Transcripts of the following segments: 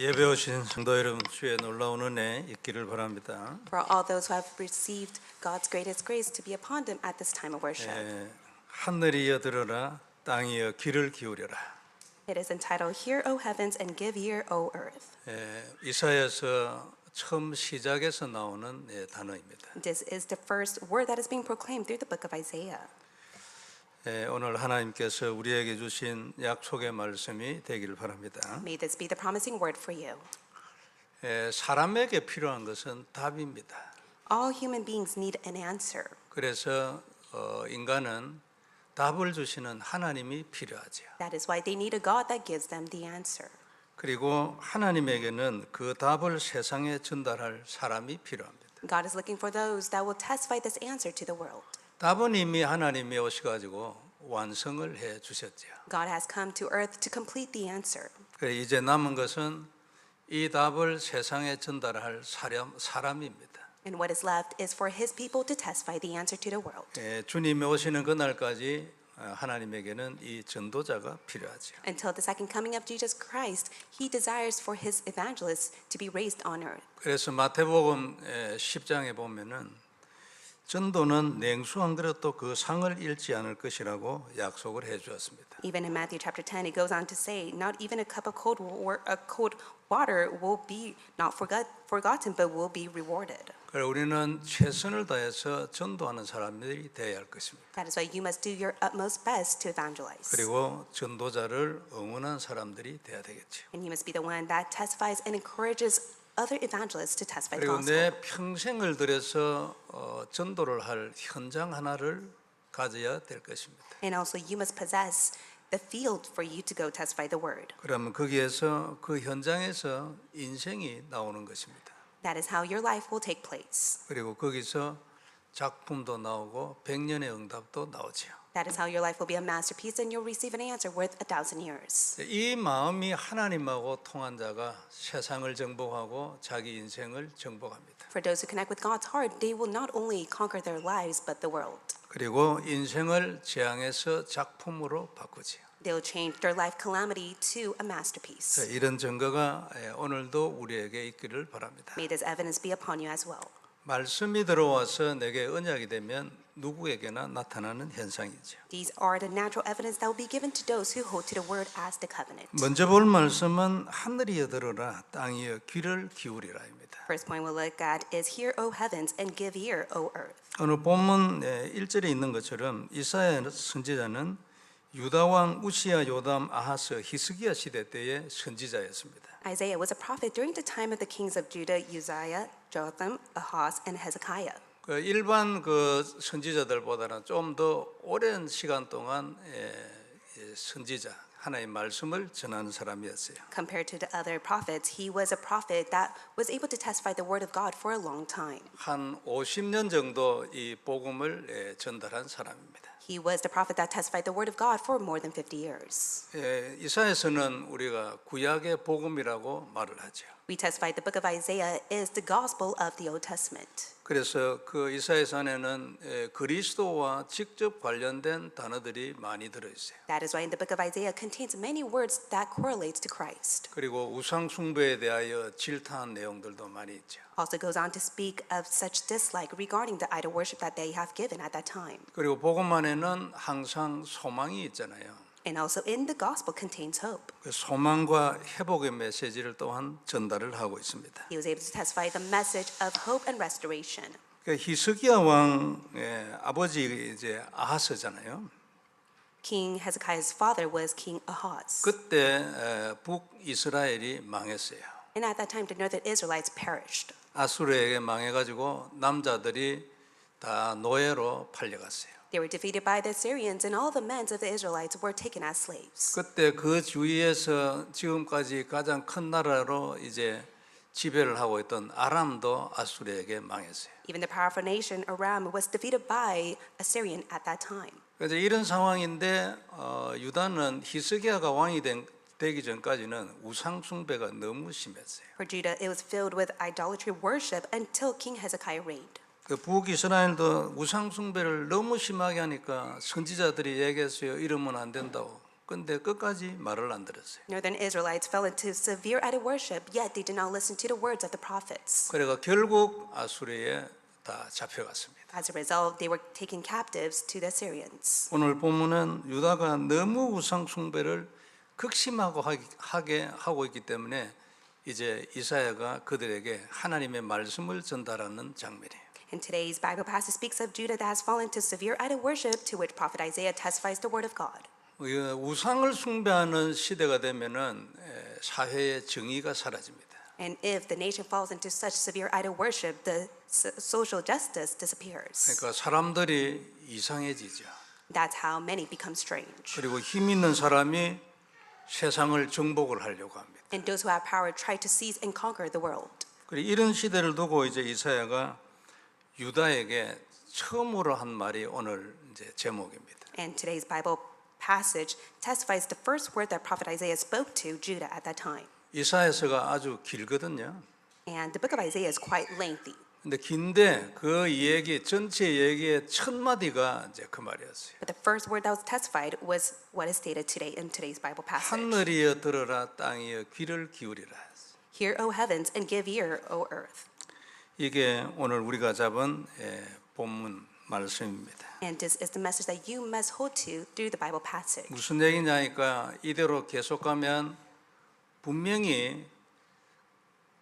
예배 오신 성도 여러분, 주의 놀라운 은혜 있기를 바랍니다. For all those who have received God's greatest grace to be upon them at this time of worship. 하늘이여 들으라, 땅이여 귀를 기울여라. It is entitled, Hear, O heavens, and give ear, O earth. 이사야서 처음 시작에서 나오는 단어입니다. This is the first word that is being proclaimed through the book of Isaiah. 오늘 하나님께서 우리에게 주신 약속의 말씀이 되기를 바랍니다. May this be the promising word for you. 사람에게 필요한 것은 답입니다. All human beings need an answer. 그래서 인간은 답을 주시는 하나님이 필요하죠. That is why they need a God that gives them the answer. 그리고 하나님에게는 그 답을 세상에 전달할 사람이 필요합니다. God is looking for those that will testify this answer to the world. 답은 이미 하나님이 오셔가지고 완성을 해 주셨죠. God has come to earth to complete the answer. 그래 이제 남은 것은 이 답을 세상에 전달할 사람입니다. And what is left is for His people to testify the answer to the world. 주님이 오시는 그날까지 하나님에게는 이 전도자가 필요하죠. Until the second coming of Jesus Christ, He desires for His evangelists to be raised on earth. 그래서 마태복음 10장에 보면은 전도는 냉수 한 그릇도 그 상을 잃지 않을 것이라고 약속을 해 주었습니다. Even in Matthew chapter 10, it goes on to say, not even a cup of cold water will be not forgotten, but will be rewarded. 그래 우리는 최선을 다해서 전도하는 사람들이 되어야 할 것입니다. That is why you must do your utmost best to evangelize. 그리고 전도자를 응원한 사람들이 돼야 되겠죠. And you must be the one that testifies and encourages other evangelists to testify the 그리고 gospel. 내 평생을 들여서 전도를 할 현장 하나를 가져야 될 것입니다. And also you must possess the field for you to go testify the word. 그러면 거기에서 그 현장에서 인생이 나오는 것입니다. That is how your life will take place. 그리고 거기서 작품도 나오고 100년의 응답도 나오죠. That is how your life will be a masterpiece and you'll receive an answer worth 1,000 years. 이 마음이 하나님하고 통한 자가 세상을 정복하고 자기 인생을 정복합니다. For those who connect with God's heart, they will not only conquer their lives but the world. 그리고 인생을 재앙에서 작품으로 바꾸지요. They'll change their life calamity to a masterpiece. 이런 증거가 오늘도 우리에게 있기를 바랍니다. May this evidence be upon you as well. 말씀이 들어와서 내게 언약이 되면 누구에게나 나타나는 현상이죠. These are the natural evidence that will be given to those who hold to the word as the covenant. 먼저 볼 말씀은 하늘이여 들으라 땅이여 귀를 기울이라입니다. First point we'll look at is Hear, O heavens, and give ear, O earth. 오늘 본문 1절에 있는 것처럼 이사야 선지자는 유다 왕 우시야 요담 아하스 히스기야 시대 때의 선지자였습니다. Isaiah was a prophet during the time of the kings of Judah, Uzziah, Jotham, Ahaz, and Hezekiah. 일반 선지자들보다는 좀 더 오랜 시간 동안 선지자 하나의 말씀을 전하는 사람이었어요. Compared to the other prophets, he was a prophet that was able to testify the word of God for a long time. 한 50년 정도 이 복음을 전달한 사람입니다. He was the prophet that testified the word of God for more than 50 years. 이사야서는 우리가 구약의 복음이라고 말을 하죠. We testify the book of Isaiah is the gospel of the Old Testament. 그래서 그 이사야서 안에는 그리스도와 직접 관련된 단어들이 많이 들어 있어요. That is why in the book of Isaiah contains many words that correlates to Christ. 그리고 우상 숭배에 대하여 질타한 내용들도 많이 있죠. Also goes on to speak of such dislike regarding the idol worship that they have given at that time. 그리고 복음 안에는 항상 소망이 있잖아요. And also in the gospel contains hope. 그 소망과 회복의 메시지를 또한 전달을 하고 있습니다. He was able to testify the message of hope and restoration. 히스기야 왕의 아버지 이제 아하스잖아요. King Hezekiah's father was King Ahaz. 그때 북이스라엘이 망했어요. And at that time the northern Israelites perished. 아수르에게 망해가지고 남자들이 다 노예로 팔려갔어요. They were defeated by the Assyrians and all the men of the Israelites were taken as slaves. 그때 그 주위에서 지금까지 가장 큰 나라로 이제 지배를 하고 있던 아람도 아수르에게 망했어요. Even the powerful nation Aram was defeated by Assyrian at that time. 그래서 이런 상황인데 유다는 히스기야가 왕이 되기 전까지는 우상 숭배가 너무 심했어요. For Judah, it was filled with idolatry worship until King Hezekiah reigned. 그 북이스라엘도 우상 숭배를 너무 심하게 하니까 선지자들이 얘기했어요. 이러면 안 된다고. 근데 끝까지 말을 안 들었어요. Northern Israelites fell into severe idol worship, yet they did not listen to the words of the prophets. 그래가 결국 아수르에 다 잡혀갔습니다. As a result, they were taken captives to the Assyrians. 오늘 본문은 유다가 너무 우상 숭배를 극심하게 하고 있기 때문에 이제 이사야가 그들에게 하나님의 말씀을 전달하는 장면이에요. And today's Bible passage speaks of Judah that has fallen to severe idol worship, to which prophet Isaiah testifies the word of God. 우상을 숭배하는 시대가 되면은 사회의 정의가 사라집니다. And if the nation falls into such severe idol worship, the social justice disappears. 그러니까 사람들이 이상해지죠. That's how many become strange. 그리고 힘 있는 사람이 세상을 정복을 하려고 합니다. And those who have power try to seize and conquer the world. 그리고 이런 시대를 두고 이제 이사야가 유다에게 처음으로 한 말이 오늘 이제 제목입니다. And today's Bible passage testifies the first word that prophet Isaiah spoke to Judah at that time. 이사야서가 아주 길거든요. And the book of Isaiah is quite lengthy. 근데 긴데 그 얘기 전체 얘기의 첫 마디가 이제 그 말이었어요. But the first word that was testified was what is stated today in today's Bible passage. 하늘이여 들으라 땅이여 귀를 기울이라. Hear, O heavens, and give ear, O earth. 이게 오늘 우리가 잡은 본문 말씀입니다. And this is the message that you must hold to through the Bible passage. 무슨 얘기냐니까 이대로 계속 가면 분명히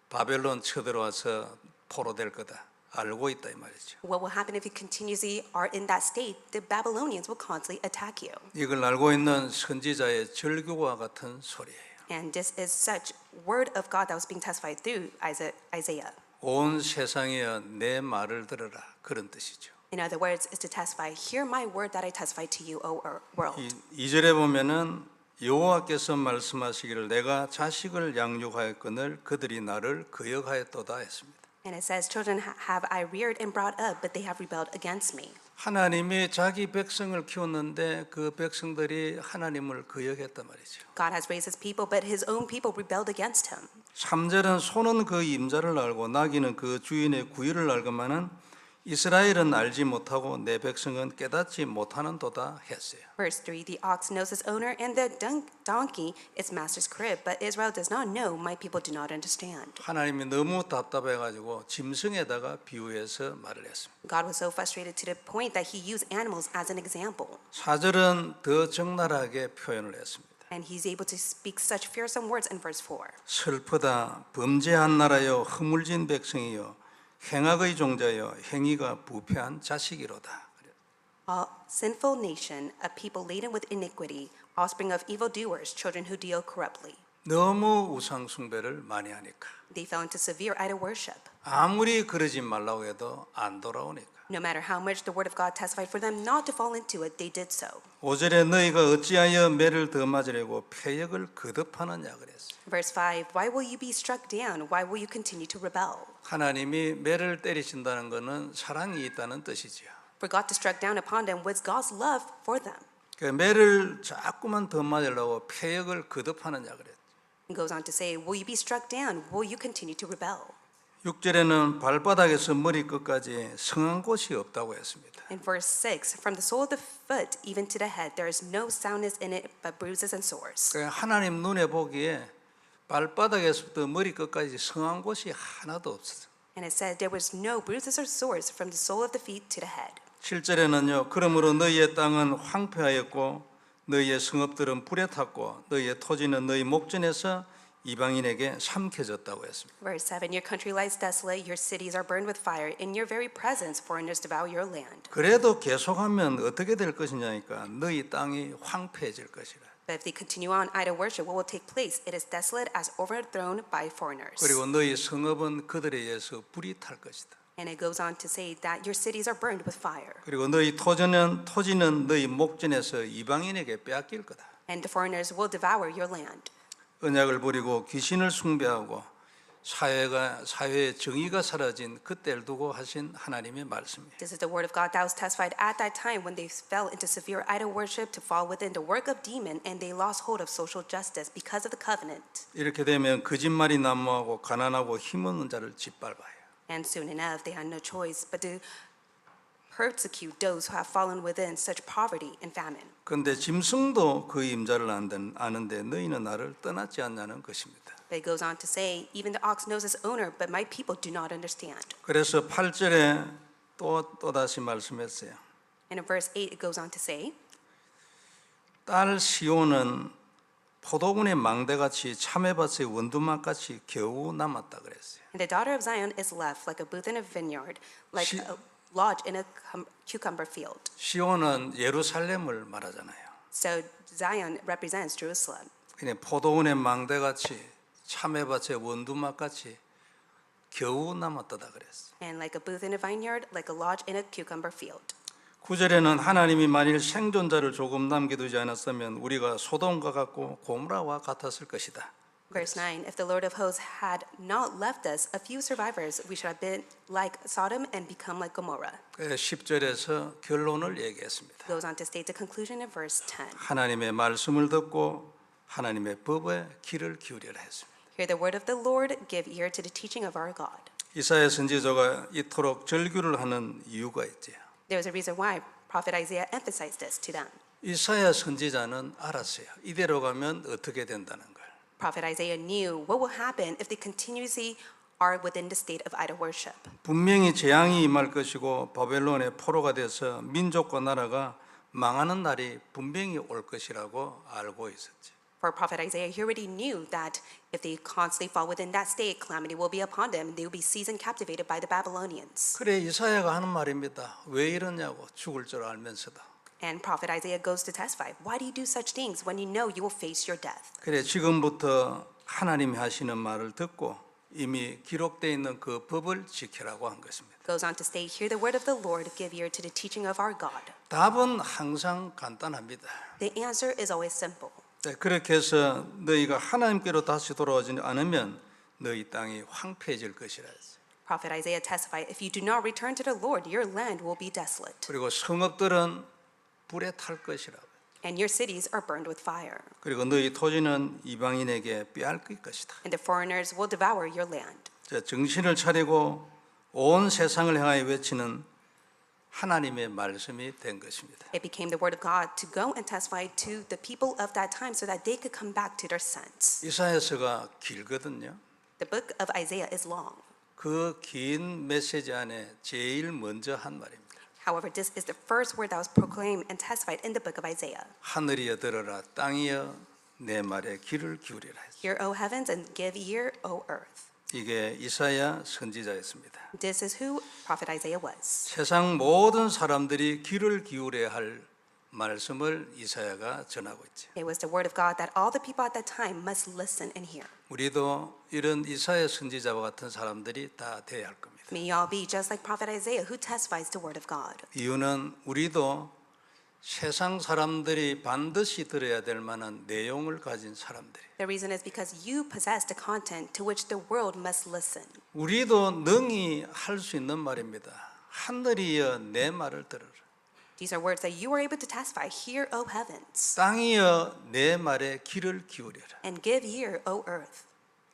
바벨론 쳐들어와서 포로될 거다. 알고 있다 이 말이죠. What will happen if you continuously are in that state? The Babylonians will constantly attack you. 이걸 알고 있는 선지자의 절규와 같은 소리예요. And this is such word of God that was being testified through Isaiah. 온 세상이여 내 말을 들으라 그런 뜻이죠. In other words, is to testify, hear my word that I testify to you, O world. 2절에 보면은 여호와께서 말씀하시기를 내가 자식을 양육하였거늘 그들이 나를 거역하였도다 했습니다. And it says, children have I reared and brought up, but they have rebelled against me. 하나님이 자기 백성을 키웠는데 그 백성들이 하나님을 거역했단 말이죠. God has raised his people, but his own people rebelled against him. 3절은 소는 그 임자를 알고 나귀는 그 주인의 구유를 알거만은 이스라엘은 알지 못하고 내 백성은 깨닫지 못하는도다 했어요. Verse 3, the ox knows its owner and the donkey its master's crib, but Israel does not know, my people do not understand. 하나님이 너무 답답해가지고 짐승에다가 비유해서 말을 했습니다. God was so frustrated to the point that he used animals as an example. 4절은 더 적나라하게 표현을 했습니다. And he's able to speak such fearsome words in verse 4. 슬프다 범죄한 나라여 허물진 백성이여 행악의 종자여 행위가 부패한 자식이로다. A sinful nation, a people laden with iniquity, offspring of evildoers, children who deal corruptly. 너무 우상 숭배를 많이 하니까 They fell into severe idol worship. 아무리 그러지 말라고 해도 안 돌아오니까. No matter how much the word of God testified for them not to fall into it, they did so. 5절에 너희가 어찌하여 매를 더 맞으려고 패역을 거듭하느냐 그랬어요. Verse 5, why will you be struck down? Why will you continue to rebel? 하나님이 매를 때리신다는 것은 사랑이 있다는 뜻이지요. For God to struck down upon them was God's love for them. 그 매를 자꾸만 더 맞으려고 패역을 거듭하느냐 그랬어요. He goes on to say, will you be struck down? Will you continue to rebel? 6절에는 발바닥에서 머리 끝까지 성한 곳이 없다고 했습니다. In verse 6, from the sole of the foot even to the head, there is no soundness in it but bruises and sores. 하나님 눈에 보기에 발바닥에서부터 머리 끝까지 성한 곳이 하나도 없었어요. And it said there was no bruises or sores from the sole of the feet to the head. 7절에는요. 그러므로 너희의 땅은 황폐하였고 너희의 성읍들은 불에 탔고 너희의 토지는 너희 목전에서 이방인에게 삼켜졌다고 했습니다. Verse 7, your country lies desolate, your cities are burned with fire, in your very presence foreigners devour your land. 그래도 계속하면 어떻게 될 것이냐니까 너희 땅이 황폐해질 것이라. But if they continue on idol worship, what will take place? It is desolate as overthrown by foreigners. 그리고 너희 성읍은 그들에 의해서 불이 탈 것이다. And it goes on to say that your cities are burned with fire. 그리고 너희 토지는 너희 목전에서 이방인에게 빼앗길 거다. And the foreigners will devour your land. 언약을 버리고 귀신을 숭배하고 사회의 정의가 사라진 그때를 두고 하신 하나님의 말씀이에요. This is the word of God that was testified at that time when they fell into severe idol worship to fall within the work of demon and they lost hold of social justice because of the covenant. 이렇게 되면 거짓말이 난무하고 가난하고 힘없는 자를 짓밟아요. And soon enough, they had no choice but to persecute those who have fallen within such poverty and famine. 그런데 짐승도 그 임자를 아는데 너희는 나를 떠났지 않냐는 것입니다. But it goes on to say, even the ox knows its owner, but my people do not understand. 그래서 8절에 또다시 말씀했어요. And in verse 8, it goes on to say, 딸 시온은 포도군의 망대같이 참외밭의 원두막같이 겨우 남았다 그랬어요. and the daughter of Zion is left like a booth in a vineyard, like a lodge in a cucumber field. 시온은 예루살렘을 말하잖아요. So Zion represents Jerusalem. 그냥 포도원의 망대같이 참외밭의 원두막같이 겨우 남았다다 그랬어. And like a booth in a vineyard, like a lodge in a cucumber field. 9절에는 하나님이 만일 생존자를 조금 남겨두지 않았으면 우리가 소돔과 같고 고모라와 같았을 것이다. Verse 9, if the Lord of hosts had not left us a few survivors, we should have been like Sodom and become like Gomorrah. 10절에서 결론을 얘기했습니다. Goes on to state the conclusion in verse 10. 하나님의 말씀을 듣고 하나님의 법에 귀를 기울여라 했습니다. Hear the word of the Lord, give ear to the teaching of our God. 이사야 선지자가 이토록 절규를 하는 이유가 있지요. There was a reason why Prophet Isaiah emphasized this to them. 이사야 선지자는 알았어요. 이대로 가면 어떻게 된다는 걸. Prophet Isaiah knew what will happen if they continuously are within the state of idol worship. 분명히 재앙이 임할 것이고 바벨론의 포로가 돼서 민족과 나라가 망하는 날이 분명히 올 것이라고 알고 있었지. For Prophet Isaiah, he already knew that if they constantly fall within that state, calamity will be upon them. They will be seized and captivated by the Babylonians. 그래 이사야가 하는 말입니다. 왜 이러냐고 죽을 줄 알면서도. And Prophet Isaiah goes to testify, why do you do such things when you know you will face your death? 그래 지금부터 하나님이 하시는 말을 듣고 이미 기록되어 있는 그 법을 지키라고 한 것입니다. Goes on to state, hear the word of the Lord, give ear to the teaching of our God. 답은 항상 간단합니다. The answer is always simple. 네, 그렇게 해서 너희가 하나님께로 다시 돌아오지 않으면 너희 땅이 황폐해질 것이라 했어요. Prophet Isaiah testified, if you do not return to the Lord, your land will be desolate, 그리고 성읍들은 불에 탈 것이라고. and your cities are burned with fire, 그리고 너희 토지는 이방인에게 빼앗길 것이다. and the foreigners will devour your land. 자, 정신을 차리고 온 세상을 향하여 외치는 하나님의 말씀이 된 것입니다. It became the word of God to go and testify to the people of that time so that they could come back to their sense. 이사야서가 길거든요. The book of Isaiah is long. 그 긴 메시지 안에 제일 먼저 한 말입니다. However, this is the first word that was proclaimed and testified in the book of Isaiah. 하늘이여 들어라 땅이여 내 말에 귀를 기울이라 했어요. Hear, O heavens, and give ear, O earth. 이게 이사야 선지자였습니다. This is who Prophet Isaiah was. 세상 모든 사람들이 귀를 기울여야 할 말씀을 이사야가 전하고 있죠. It was the word of God that all the people at that time must listen and hear. 우리도 이런 이사야 선지자와 같은 사람들이 다 되어야 할 겁니다. May you all be just like Prophet Isaiah who testifies the word of God. 이유는 우리도 세상 사람들이 반드시 들어야 될 만한 내용을 가진 사람들이. The reason is because you possess the content to which the world must listen. 우리도 능히 할 수 있는 말입니다. 하늘이여 내 말을 들으라. These are words that you are able to testify. Hear, O heavens, 땅이여 내 말에 귀를 기울여라. and give ear, O earth.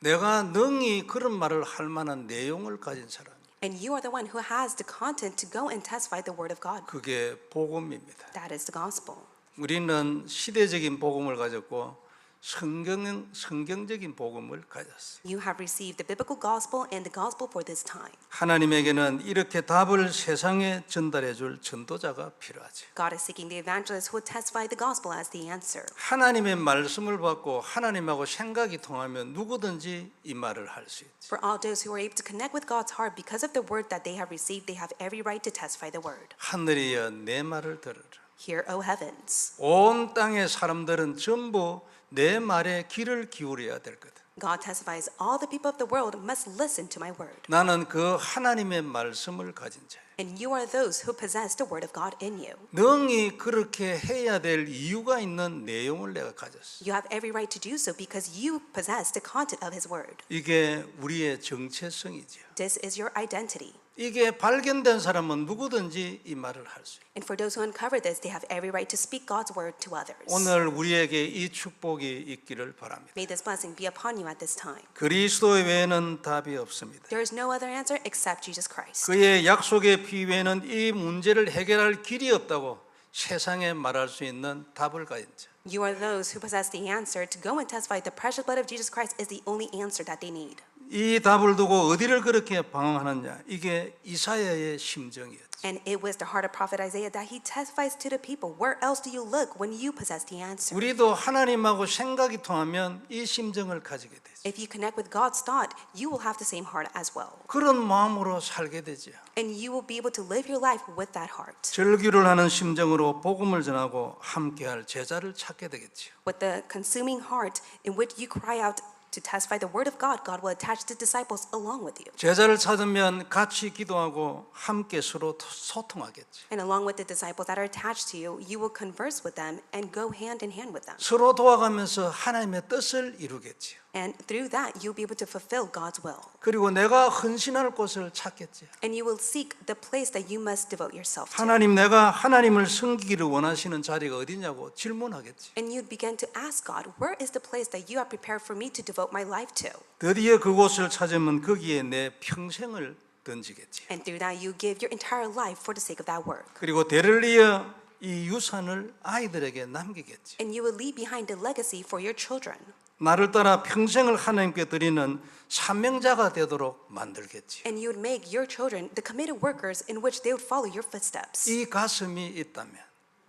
내가 능히 그런 말을 할 만한 내용을 가진 사람. And you are the one who has the content to go and testify the word of God. 그게 복음입니다. That is the gospel. 우리는 시대적인 복음을 가졌고 성경적인 복음을 가졌어요. You have received the biblical gospel and the gospel for this time. 하나님에게는 이렇게 답을 세상에 전달해 줄 전도자가 필요하지. God is seeking the evangelists who will testify the gospel as the answer. 하나님의 말씀을 받고 하나님하고 생각이 통하면 누구든지 이 말을 할 수 있지. For all those who are able to connect with God's heart because of the word that they have received, they have every right to testify the word. 하늘이여 내 말을 들으라. Hear, O heavens. 온 땅의 사람들은 전부 내 말에 귀를 기울여야 될 거다. God testifies, all the people of the world must listen to my word. 나는 그 하나님의 말씀을 가진 자야. And you are those who possess the word of God in you. 능히 그렇게 해야 될 이유가 있는 내용을 내가 가졌어. You have every right to do so because you possess the content of his word. 이게 우리의 정체성이지요. This is your identity. 이게 발견된 사람은 누구든지 이 말을 할 수 있어요. And for those who uncover this, they have every right to speak God's word to others. 오늘 우리에게 이 축복이 있기를 바랍니다. May this blessing be upon you at this time. 그리스도 외에는 답이 없습니다. There is no other answer except Jesus Christ. 그의 약속의 피 외에는 이 문제를 해결할 길이 없다고 세상에 말할 수 있는 답을 가진 자. You are those who possess the answer to go and testify the precious blood of Jesus Christ is the only answer that they need. 이 답을 두고 어디를 그렇게 방황하느냐, 이게 이사야의 심정이었죠. And it was the heart of prophet Isaiah that he testifies to the people. Where else do you look when you possess the answer? 우리도 하나님하고 생각이 통하면 이 심정을 가지게 되죠. If you connect with God's thought, you will have the same heart as well. 그런 마음으로 살게 되죠. And you will be able to live your life with that heart. 절규를 하는 심정으로 복음을 전하고 함께할 제자를 찾게 되겠죠. With the consuming heart in which you cry out to testify the word of God, God will attach the disciples along with you. 제자를 찾으면 같이 기도하고 함께 서로 소통하겠죠. And along with the disciples that are attached to you, you will converse with them and go hand in hand with them. 서로 도와가면서 하나님의 뜻을 이루겠죠. And through that, you'll be able to fulfill God's will. 그리고 내가 헌신할 곳을 찾겠죠. And you will seek the place that you must devote yourself to. 하나님, 내가 하나님을 섬기기를 원하시는 자리가 어디냐고 질문하겠지. And you'd begin to ask God, where is the place that you have prepared for me to devote my life to? 드디어 그곳을 찾으면 거기에 내 평생을 던지겠지. And through that, you give your entire life for the sake of that work. 그리고 대를 이어 이 유산을 아이들에게 남기겠지. And you will leave behind the legacy for your children. 나를 따라 평생을 하나님께 드리는 사명자가 되도록 만들겠지. And you would make your children the committed workers in which they would follow your footsteps. 이 가슴이 있다면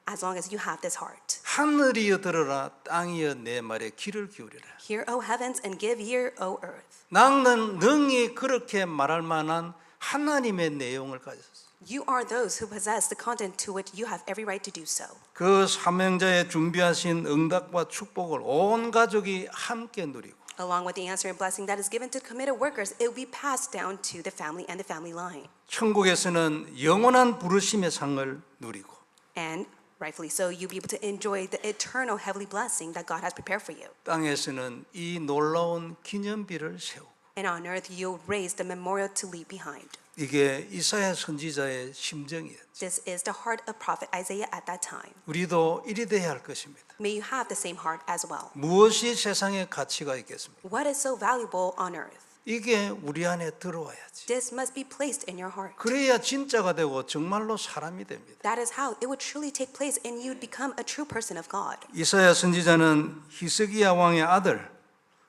As long as you have this heart. 하늘이여 들으라, 땅이여 내 말에 귀를 기울이라. Hear, O heavens, and give ear, O earth. 나는 능히 그렇게 말할 만한 하나님의 내용을 가졌어. You are those who possess the content to which you have every right to do so. 그 사명자의 준비하신 응답과 축복을 온 가족이 함께 누리고 Along with the answer and blessing that is given to committed workers, it will be passed down to the family and the family line. 천국에서는 영원한 부르심의 상을 누리고 And rightfully so, you'll be able to enjoy the eternal heavenly blessing that God has prepared for you. 땅에서는 이 놀라운 기념비를 세우고 And on earth, you'll raise the memorial to leave behind. 이게 이사야 선지자의 심정이에요. This is the heart of prophet Isaiah at that time. 우리도 이리 돼야 할 것입니다. May you have the same heart as well. 무엇이 세상에 가치가 있겠습니까? What is so valuable on earth? 이게 우리 안에 들어와야지. This must be placed in your heart. 그래야 진짜가 되고 정말로 사람이 됩니다. That is how it would truly take place and you'd become a true person of God. 이사야 선지자는 히스기야 왕의 아들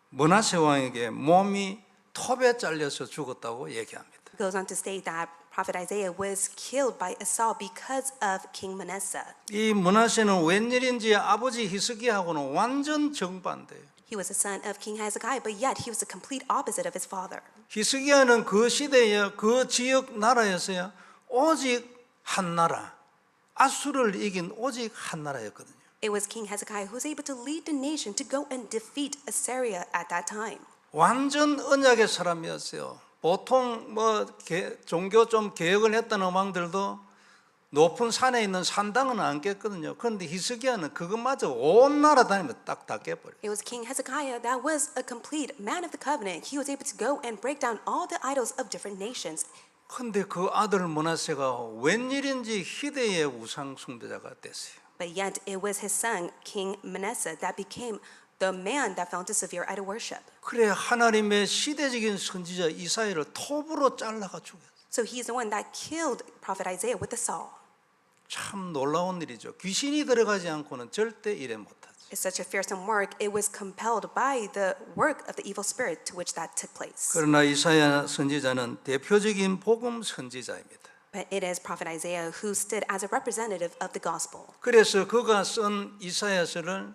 므낫세 왕에게 몸이 톱에 잘려서 죽었다고 얘기합니다. It goes on to state that prophet Isaiah was killed by Esau because of King Manasseh. 이 므낫세는 웬일인지 아버지 히스기야하고는 완전 정반대예요. He was the son of King Hezekiah, but yet he was the complete opposite of his father. 히스기야는 그 시대에 그 지역 나라에서야 오직 한 나라, 아수를 이긴 오직 한 나라였거든요. It was King Hezekiah who was able to lead the nation to go and defeat Assyria at that time. 완전 언약의 사람이었어요. 보통 종교 좀 개혁을 했던 왕들도 높은 산에 있는 산당은 안 깼거든요. 그런데 히스기야는 그것마저 온 나라 다니면서 딱 다 깨버려요. It was King Hezekiah that was a complete man of the covenant. He was able to go and break down all the idols of different nations. 그런데 그 아들 므낫세가 웬일인지 희대의 우상 숭배자가 됐어요. But yet it was his son, King Manasseh, that became the man that fell into severe idol worship. 그래 하나님의 시대적인 선지자 이사야를 톱으로 잘라가 죽였어요. So he's the one that killed prophet Isaiah with the saw. 참 놀라운 일이죠. 귀신이 들어가지 않고는 절대 이래 못하죠. It's such a fearsome work. It was compelled by the work of the evil spirit to which that took place. 그러나 이사야 선지자는 대표적인 복음 선지자입니다. But it is prophet Isaiah who stood as a representative of the gospel. 그래서 그가 쓴 이사야서를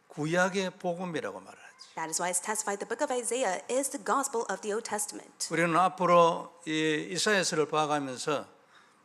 구약의 복음이라고 말하죠. That is why it's testified the book of Isaiah is the gospel of the Old Testament. 우리는 앞으로 이 이사야서를 봐가면서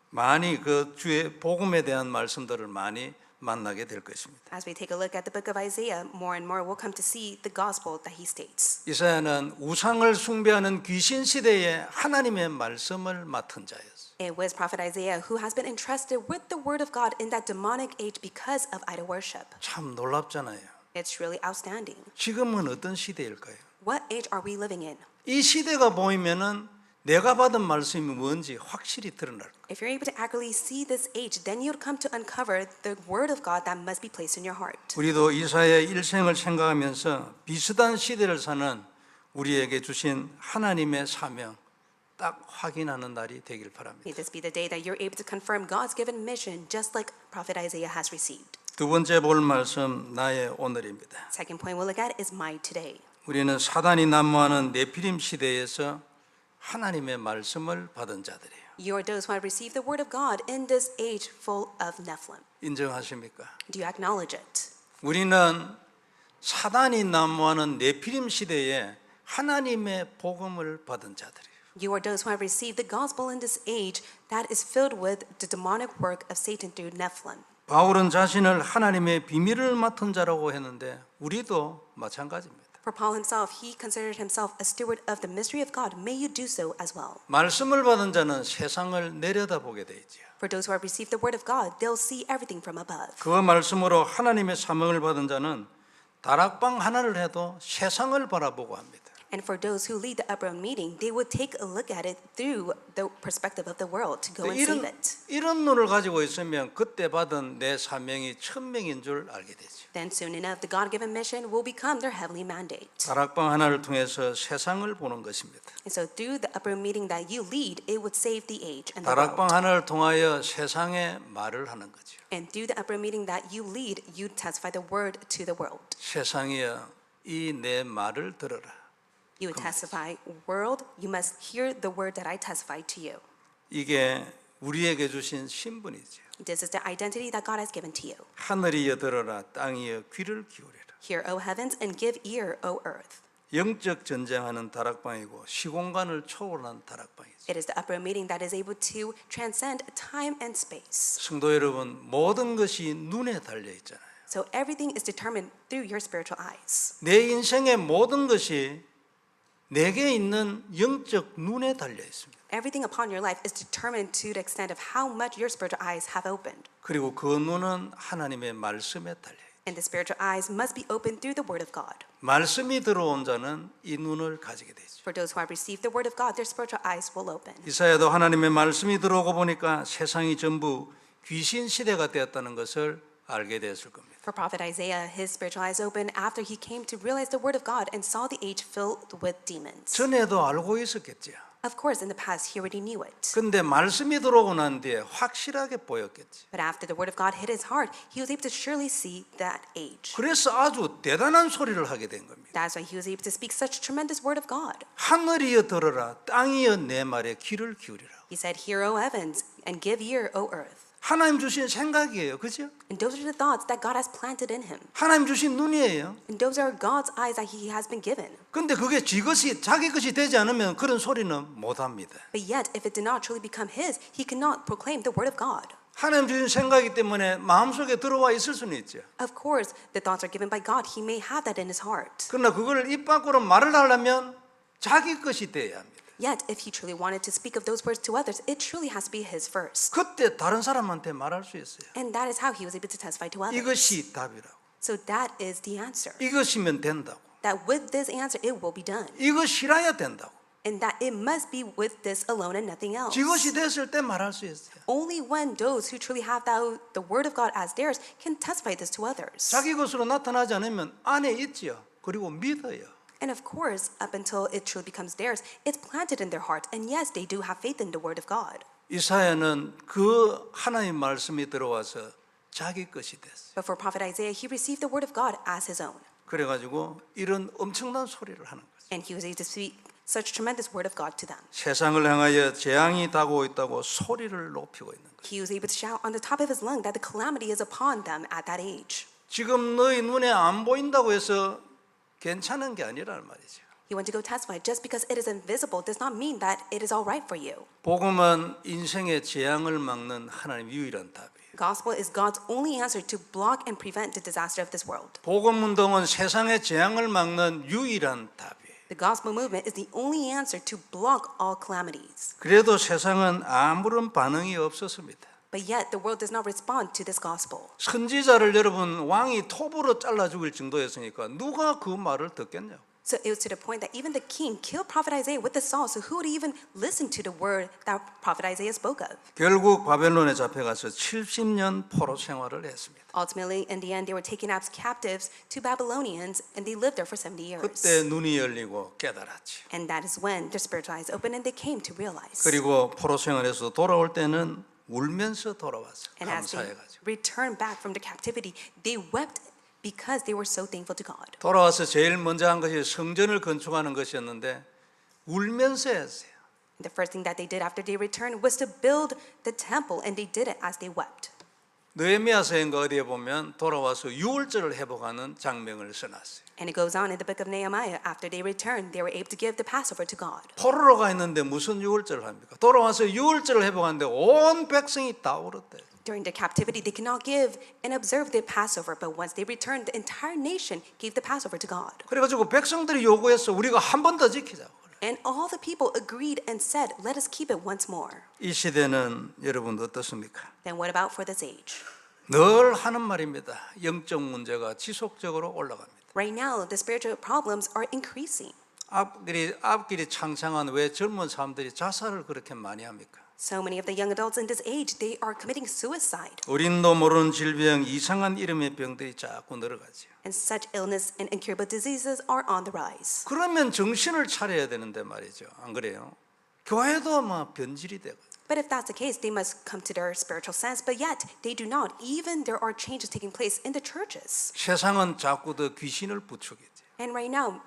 많이 그 주의 복음에 대한 말씀들을 많이 만나게 될 것입니다. As we take a look at the book of Isaiah, more and more we'll come to see the gospel that he states. 이사야는 우상을 숭배하는 귀신 시대에 하나님의 말씀을 맡은 자였어요. It was prophet Isaiah who has been entrusted with the word of God in that demonic age because of idol worship. 참 놀랍잖아요. It's really outstanding. 지금은 어떤 시대일까요? What age are we living in? 이 시대가 보이면은 내가 받은 말씀이 뭔지 확실히 드러날 거예요. If you're able to accurately see this age, then you'll come to uncover the word of God that must be placed in your heart. 우리도 이사야의 일생을 생각하면서 비슷한 시대를 사는 우리에게 주신 하나님의 사명 딱 확인하는 날이 되길 바랍니다. May this be the day that you're able to confirm God's given mission, just like Prophet Isaiah has received. 두 번째 볼 말씀 나의 오늘입니다. Second point we'll look at is my today. 우리는 사단이 난무하는 네피림 시대에서 하나님의 말씀을 받은 자들이에요. You are those who have received the word of God in this age full of Nephilim. 인정하십니까? Do you acknowledge it? 우리는 사단이 난무하는 네피림 시대에 하나님의 복음을 받은 자들이에요. You are those who have received the gospel in this age that is filled with the demonic work of Satan through Nephilim. 바울은 자신을 하나님의 비밀을 맡은 자라고 했는데 우리도 마찬가지입니다. For Paul himself, he considered himself a steward of the mystery of God. May you do so as well. 말씀을 받은 자는 세상을 내려다보게 돼 있지요. For those who have received the word of God, they'll see everything from above. 그 말씀으로 하나님의 사명을 받은 자는 다락방 하나를 해도 세상을 바라보고 합니다. And for those who lead the upper room meeting, they would take a look at it through the perspective of the world to go and save it. 이런 눈을 가지고 있으면 그때 받은 내 사명이 천명인 줄 알게 되죠. Then soon enough, the God-given mission will become their heavenly mandate. 다락방 하나를 통해서 세상을 보는 것입니다. And so through the upper room meeting that you lead, it would save the age and the world. 다락방 하나를 통하여 세상에 말을 하는 거죠. And through the upper room meeting that you lead, you testify the word to the world. 세상이여 이 내 말을 들어라. You would testify, world, you must hear the word that I testify to you. 이게 우리에게 주신 신분이죠. This is the identity that God has given to you. 하늘이여 들어라, 땅이여 귀를 기울여라. Hear, O heavens, and give ear, O earth. 영적 전쟁하는 다락방이고 시공간을 초월한 다락방이죠. It is the upper room meeting that is able to transcend time and space. 성도 여러분, 모든 것이 눈에 달려 있잖아요. So everything is determined through your spiritual eyes. 내 인생의 모든 것이 내게 있는 영적 눈에 달려 있습니다. Everything upon your life is determined to the extent of how much your spiritual eyes have opened. 그리고 그 눈은 하나님의 말씀에 달려 있어요. And the spiritual eyes must be opened through the word of God. 말씀이 들어온 자는 이 눈을 가지게 되죠. For those who have received the word of God, their spiritual eyes will open. 이사야도 하나님의 말씀이 들어오고 보니까 세상이 전부 귀신 시대가 되었다는 것을 알게 되었을 겁니다. For Prophet Isaiah, his spiritual eyes opened after he came to realize the word of God and saw the age filled with demons. 전에도 알고 있었겠죠. Of course, in the past, he already knew it. 근데 말씀이 들어오고 난 뒤에 확실하게 보였겠지. But after the word of God hit his heart, he was able to surely see that age. 그래서 아주 대단한 소리를 하게 된 겁니다. That's why he was able to speak such tremendous word of God. 하늘이여 들어라, 땅이여 내 말에 귀를 기울이라. He said, Hear, O heavens, and give ear, O earth. 하나님 주신 생각이에요, 그죠? And those are the thoughts that God has planted in him. 하나님 주신 눈이에요. And those are God's eyes that he has been given. 근데 그게 자기 것이 되지 않으면 그런 소리는 못 합니다. But yet, if it did not truly become his, he cannot proclaim the word of God. 하나님 주신 생각이기 때문에 마음속에 들어와 있을 수는 있죠. Of course, the thoughts are given by God. He may have that in his heart. 그러나 그걸 입 밖으로 말을 하려면 자기 것이 돼야 합니다. Yet, if he truly wanted to speak of those words to others, it truly has to be his first. 그때 다른 사람한테 말할 수 있어요. And that is how he was able to testify to others. 이것이 답이라고. So that is the answer. 이것이면 된다고. That with this answer, it will be done. 이것이라야 된다고. And that it must be with this alone and nothing else. 이것이 됐을 때 말할 수 있어요. Only when those who truly have the word of God as theirs can testify this to others. 자기 것으로 나타나지 않으면 안에 있지요. 그리고 믿어요. And of course, up until it truly becomes theirs, it's planted in their heart. And yes, they do have faith in the word of God. 이사야는 그 하나님 말씀이 들어와서 자기 것이 됐어요. But for Prophet Isaiah, he received the word of God as his own. 그래가지고 이런 엄청난 소리를 하는 거죠. And he was able to speak such tremendous word of God to them. 세상을 향하여 재앙이 다가오고 있다고 소리를 높이고 있는 거예요. He was able to shout on the top of his lung that the calamity is upon them at that age. 지금 너희 눈에 안 보인다고 해서 괜찮은 게 아니라는 말이죠. He went to go testify. Just because it is invisible does not mean that it is all right for you. 복음은 인생의 재앙을 막는 하나님의 유일한 답이에요. Gospel is God's only answer to block and prevent the disaster of this world. 복음 운동은 세상의 재앙을 막는 유일한 답이에요. The gospel movement is the only answer to block all calamities. 그래도 세상은 아무런 반응이 없었습니다. But yet the world does not respond to this gospel. 선지자를 여러분 왕이 톱으로 잘라 죽일 정도였으니까 누가 그 말을 듣겠냐고. So it was to the point that even the king killed prophet Isaiah with the saw. So who would even listen to the word that prophet Isaiah spoke of? 결국 바벨론에 잡혀가서 70년 포로 생활을 했습니다. Ultimately, in the end, they were taken as captives to Babylonians, and they lived there for 70 years. 그때 눈이 열리고 깨달았지. And that is when their spiritual eyes opened and they came to realize. 그리고 포로 생활에서 돌아올 때는 울면서 돌아왔어요. And as they 감사해가지고. returned back from the captivity, they wept because they were so thankful to God. 돌아와서 제일 먼저 한 것이 성전을 건축하는 것이었는데 울면서 했어요. The first thing that they did after they returned was to build the temple, and they did it as they wept. 느헤미야서인가 어디에 보면 돌아와서 유월절을 회복하는 장면을 써놨어요. And it goes on in the book of Nehemiah. After they returned, they were able to give the Passover to God. 포로로 가 있는데 무슨 유월절을 합니까? 돌아와서 유월절을 회복하는데 온 백성이 다 울었대요. During their captivity, they could not give and observe their Passover, but once they returned, the entire nation gave the Passover to God. 그래가지고 백성들이 요구했어. 우리가 한 번 더 지키자고. And all the people agreed and said, let us keep it once more. 이 시대는 여러분 어떻습니까? Then what about for this age? 늘 하는 말입니다. 영적 문제가 지속적으로 올라갑니다. Right now, the spiritual problems are increasing. 앞길이 창창한 왜 젊은 사람들이 자살을 그렇게 많이 합니까? So many of the young adults in this age, they are committing suicide. 우린도 모르는 질병, 이상한 이름의 병들이 자꾸 늘어가죠. And such illness and incurable diseases are on the rise. 그러면 정신을 차려야 되는데 말이죠. 안 그래요? 교회도 막 변질이 되고. But if that's the case, they must come to their spiritual sense. But yet, they do not. Even there are changes taking place in the churches. 세상은 자꾸 더 귀신을 부추기지. And right now,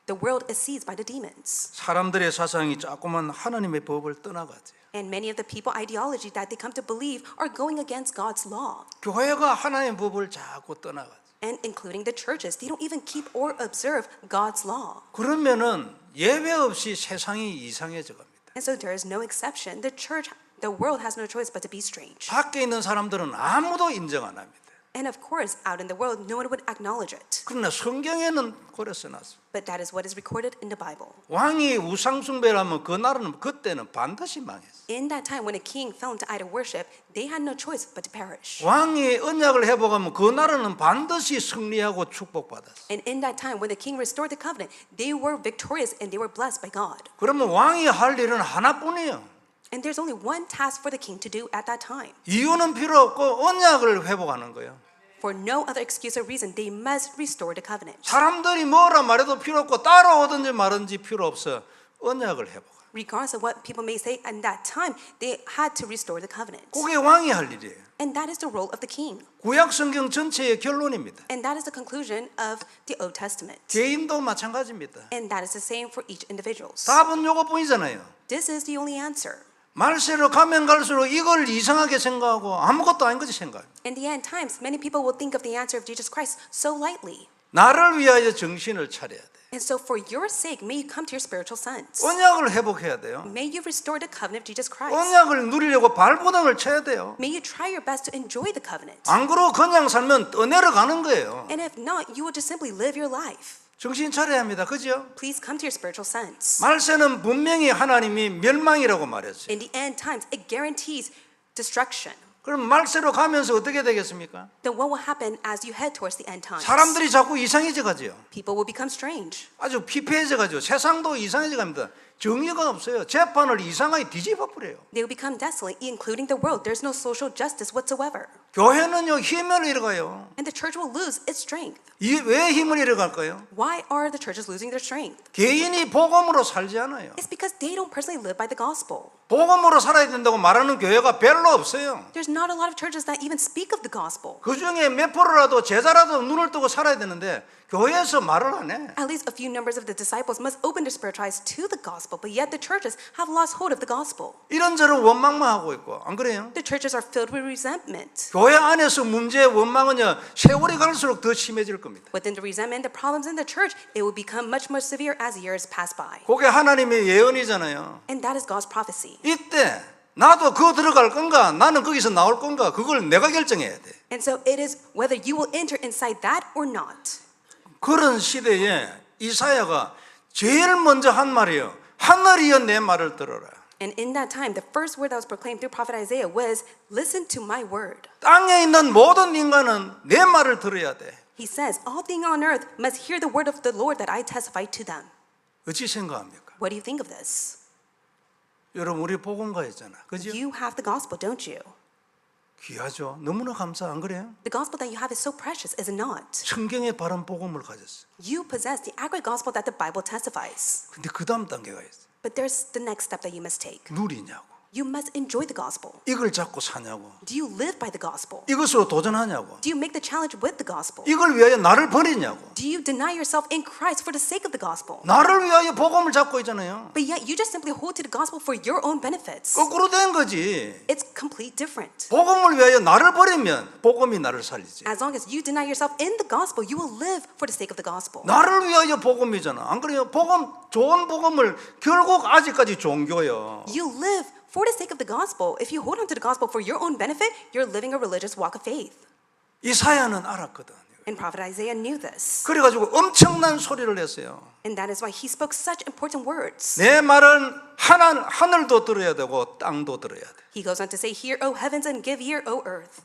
the world is seized by the demons. 사람들의 사상이 자꾸만 하나님의 법을 떠나가지. And many of the people ideology that they come to believe are going against God's law. 교회가 하나님의 법을 자꾸 떠나가지. And including the churches, they don't even keep or observe God's law. 그러면은 예외 없이 세상이 이상해져 갑니다. And so there is no exception. The world has no choice but to be strange. 밖에 있는 사람들은 아무도 인정 안 합니다. And of course, out in the world, no one would acknowledge it. 그러나 성경에는 그래 써놨어. But that is what is recorded in the Bible. 왕이 우상 숭배를 하면 그 나라는 그때는 반드시 망했어. In that time, when a king fell into idol worship, they had no choice but to perish. 왕이 언약을 회복하면 그 나라는 반드시 승리하고 축복받았어. And in that time, when the king restored the covenant, they were victorious and they were blessed by God. 그러면 왕이 할 일은 하나뿐이에요. And there's only one task for the king to do at that time. 이유는 필요 없고 언약을 회복하는 거예요. For no other excuse or reason, they must restore the covenant. 사람들이 뭐라 말해도 필요 없고 따라오든지 말든지 필요 없어. 언약을 회복하는. Regardless of what people may say, at that time, they had to restore the covenant. 그게 왕이 할 일이에요. And that is the role of the king. 구약 성경 전체의 결론입니다. And that is the conclusion of the Old Testament. 개인도 마찬가지입니다. And that is the same for each individual. 답은 요것뿐이잖아요. This is the only answer. 말세로 가면 갈수록 이걸 이상하게 생각하고 아무것도 아닌 것이 생각해요. In the end times, many people will think of the answer of Jesus Christ so lightly. 나를 위하여 정신을 차려야 돼. And so for your sake, may you come to your spiritual sense. 언약을 회복해야 돼요. May you restore the covenant of Jesus Christ. 언약을 누리려고 발버둥을 쳐야 돼요. May you try your best to enjoy the covenant. 안 그러고 그냥 살면 떠내려 가는 거예요. And if not, you will just simply live your life. 정신 차려야 합니다. 그죠? Please come to your spiritual sense. 말세는 분명히 하나님이 멸망이라고 말했어요. In the end times, it guarantees destruction. 그럼 말세로 가면서 어떻게 되겠습니까? Then what will happen as you head towards the end times? 사람들이 자꾸 이상해져 가지요. People will become strange. 아주 피폐해져 가지고 세상도 이상해져 갑니다. 정의가 없어요. 재판을 이상하게 뒤집어 버려요. They will become desolate, including the world. There's no social justice whatsoever. 교회는요 힘을 잃어가요. And the church will lose its strength. 왜 힘을 잃어갈까요? Why are the churches losing their strength? 개인이 복음으로 살지 않아요. It's because they don't personally live by the gospel. 복음으로 살아야 된다고 말하는 교회가 별로 없어요. There's not a lot of churches that even speak of the gospel. 그 중에 몇 프로라도 제자라도 눈을 뜨고 살아야 되는데 교회에서 말을 안 해. At least a few numbers of the disciples must open their spiritual eyes to the gospel, but yet the churches have lost hold of the gospel. 이런저런 원망만 하고 있고 안 그래요? The churches are filled with resentment. 교회 안에서 문제의 원망은요 세월이 갈수록 더 심해질 겁니다. Within the resentment, the problems in the church, it will become much more severe as years pass by. 그게 하나님의 예언이잖아요. And that is God's prophecy. 이때 나도 그거 들어갈 건가 나는 거기서 나올 건가 그걸 내가 결정해야 돼. And so it is whether you will enter inside that or not. 그런 시대에 이사야가 제일 먼저 한 말이에요. 하늘이여 내 말을 들어라. And in that time, the first word that was proclaimed through prophet Isaiah was, listen to my word. 땅에 있는 모든 인간은 내 말을 들어야 돼. He says, all things on earth must hear the word of the Lord that I testify to them. 어찌 생각합니까? What do you think of this? 여러분 우리 복음가였잖아. 그죠? You have the gospel, don't you? 귀하죠. 너무나 감사 안 그래요? The gospel that you have is so precious, is it not? 성경의 바른 복음을 가졌어. You possess the accurate gospel that the Bible testifies. 근데 그 다음 단계가 있어. But there's the next step that you must take. 누리냐고. You must enjoy the gospel. 이걸 잡고 사냐고. Do you live by the gospel? 이것으로 도전하냐고. Do you make the challenge with the gospel? 이걸 위하여 나를 버리냐고. Do you deny yourself in Christ for the sake of the gospel? 나를 위하여 복음을 잡고 있잖아요. But yet you just simply hold to the gospel for your own benefits. 거꾸로 된 거지. It's complete different. 복음을 위하여 나를 버리면 복음이 나를 살리지. As long as you deny yourself in the gospel, you will live for the sake of the gospel. 나를 위하여 복음이잖아. 안 그래요? 복음 좋은 복음을 결국 아직까지 종교요. You live for the sake of the gospel. If you hold on to the gospel for your own benefit, you're living a religious walk of faith. 이사야는 알았거든. And prophet Isaiah knew this. 그래가지고 엄청난 소리를 냈어요. And that is why he spoke such important words. 내 말은 하늘도 들어야 되고 땅도 들어야 돼. He goes on to say, hear, O heavens, and give ear, O earth.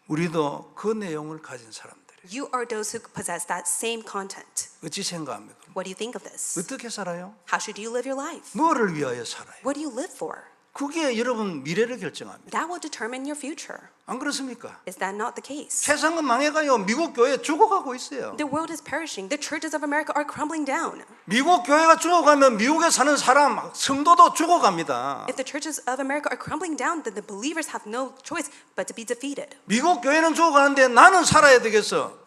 우리도 그 내용을 가진 사람들이. You are those who possess that same content. 어찌 생각합니까? What do you think of this? 어떻게 살아요? How should you live your life? 뭐를 위하여 살아요? What do you live for? 그게 여러분 미래를 결정합니다. That will determine your future. 안 그렇습니까? Is that not the case? 세상은 망해가요. 미국 교회 죽어가고 있어요. The world is perishing. The churches of America are crumbling down. 미국 교회가 죽어가면 미국에 사는 사람, 성도도 죽어갑니다. If the churches of America are crumbling down, then the believers have no choice but to be defeated. 미국 교회는 죽어가는데 나는 살아야 되겠어.